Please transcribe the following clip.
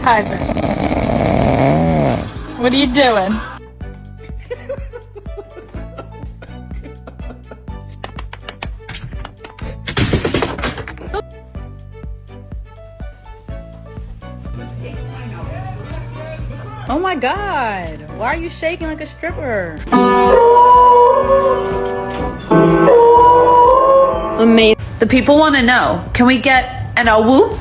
Kaiser, what are you doing? Oh my god, why are you shaking like a stripper? Amazing. The people want to know, can we get an a whoop?